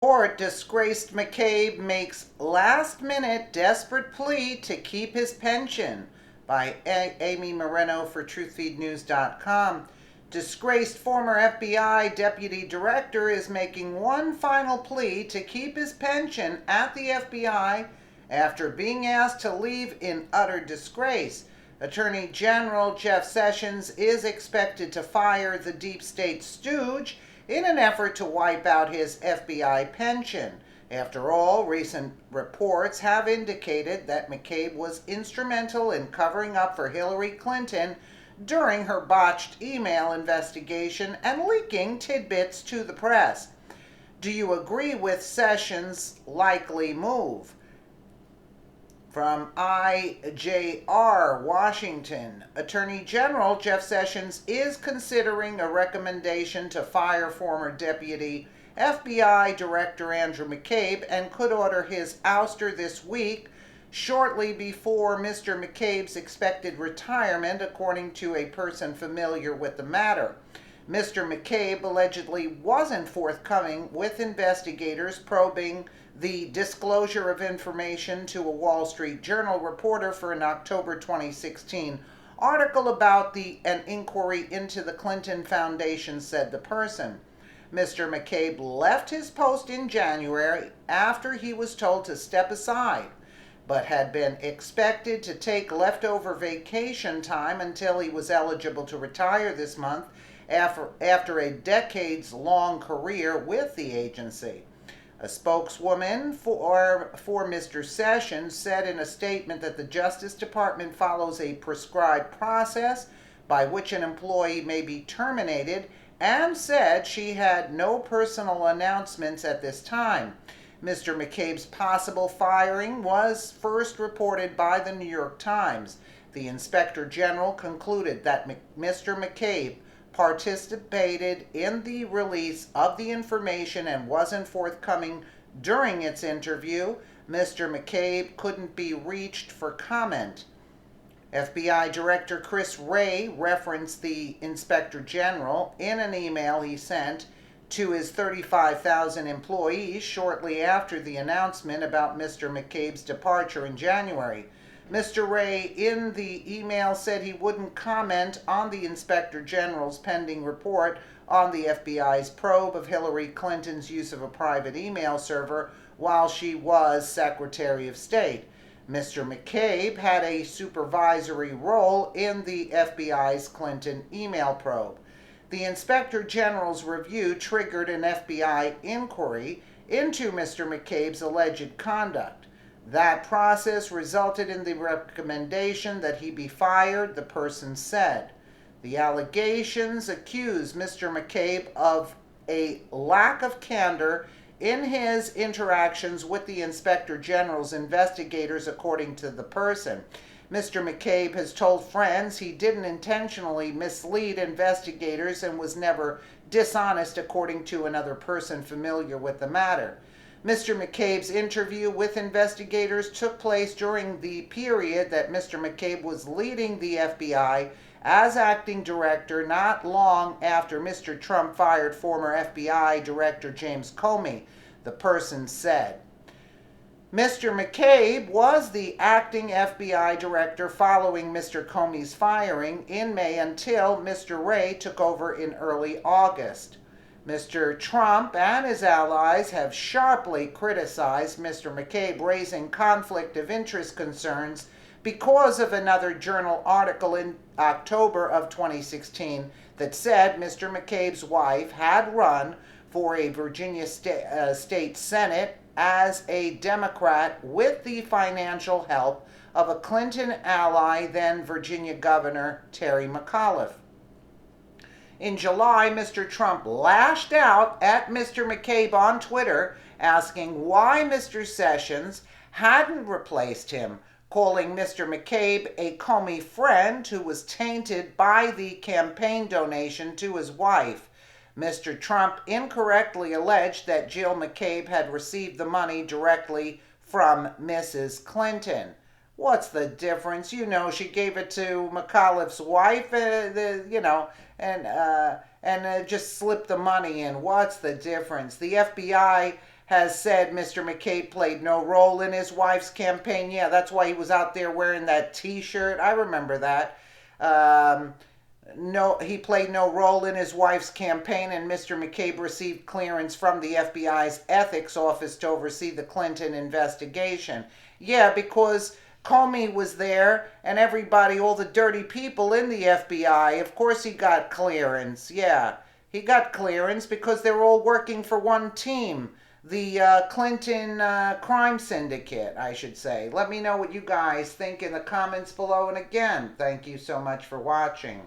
Court, disgraced Mccabe makes last-minute desperate plea to keep his pension, by Amy Moreno for TruthFeedNews.com. Disgraced former FBI deputy director is making one final plea to keep his pension at the FBI after being asked to leave in utter disgrace. Attorney General Jeff Sessions is expected to fire the deep state stooge in an effort to wipe out his FBI pension. After all, recent reports have indicated that McCabe was instrumental in covering up for Hillary Clinton during her botched email investigation and leaking tidbits to the press. Do you agree with Sessions' likely move? From IJR, Washington, Attorney General Jeff Sessions is considering a recommendation to fire former Deputy FBI Director Andrew McCabe and could order his ouster this week, shortly before Mr. McCabe's expected retirement, according to a person familiar with the matter. Mr. McCabe allegedly wasn't forthcoming with investigators probing the disclosure of information to a Wall Street Journal reporter for an October 2016 article about an inquiry into the Clinton Foundation, said the person. Mr. McCabe left his post in January after he was told to step aside, but had been expected to take leftover vacation time until he was eligible to retire this month after a decades-long career with the agency. A spokeswoman for Mr. Sessions said in a statement that the Justice Department follows a prescribed process by which an employee may be terminated, and said she had no personal announcements at this time. Mr. McCabe's possible firing was first reported by the New York Times. The Inspector General concluded that Mr. McCabe participated in the release of the information and wasn't forthcoming during its interview. Mr. McCabe couldn't be reached for comment. FBI Director Chris Wray referenced the Inspector General in an email he sent to his 35,000 employees shortly after the announcement about Mr. McCabe's departure in January. Mr. Wray in the email said he wouldn't comment on the Inspector General's pending report on the FBI's probe of Hillary Clinton's use of a private email server while she was Secretary of State. Mr. McCabe had a supervisory role in the FBI's Clinton email probe. The Inspector General's review triggered an FBI inquiry into Mr. McCabe's alleged conduct. That process resulted in the recommendation that he be fired, the person said. The allegations accuse Mr. McCabe of a lack of candor in his interactions with the Inspector General's investigators, according to the person. Mr. McCabe has told friends he didn't intentionally mislead investigators and was never dishonest, according to another person familiar with the matter. Mr. McCabe's interview with investigators took place during the period that Mr. McCabe was leading the FBI as acting director, not long after Mr. Trump fired former FBI Director James Comey, the person said. Mr. McCabe was the acting FBI director following Mr. Comey's firing in May until Mr. Wray took over in early August. Mr. Trump and his allies have sharply criticized Mr. McCabe, raising conflict of interest concerns because of another journal article in October of 2016 that said Mr. McCabe's wife had run for a Virginia state Senate as a Democrat with the financial help of a Clinton ally, then Virginia Governor Terry McAuliffe. In July, Mr. Trump lashed out at Mr. McCabe on Twitter, asking why Mr. Sessions hadn't replaced him, calling Mr. McCabe a Comey friend who was tainted by the campaign donation to his wife. Mr. Trump incorrectly alleged that Jill McCabe had received the money directly from Mrs. Clinton. What's the difference? You know, she gave it to McAuliffe's wife, and just slipped the money in. What's the difference? The FBI has said Mr. Mccabe played no role in his wife's campaign. Yeah, that's why he was out there wearing that T-shirt. I remember that. Um, no, he played no role in his wife's campaign, and Mr. Mccabe received clearance from the FBI's ethics office to oversee the Clinton investigation. Yeah, because Comey was there, and everybody, all the dirty people in the FBI, of course he got clearance. Yeah, he got clearance because they're all working for one team. The Clinton crime syndicate, I should say. Let me know what you guys think in the comments below. And again, thank you so much for watching.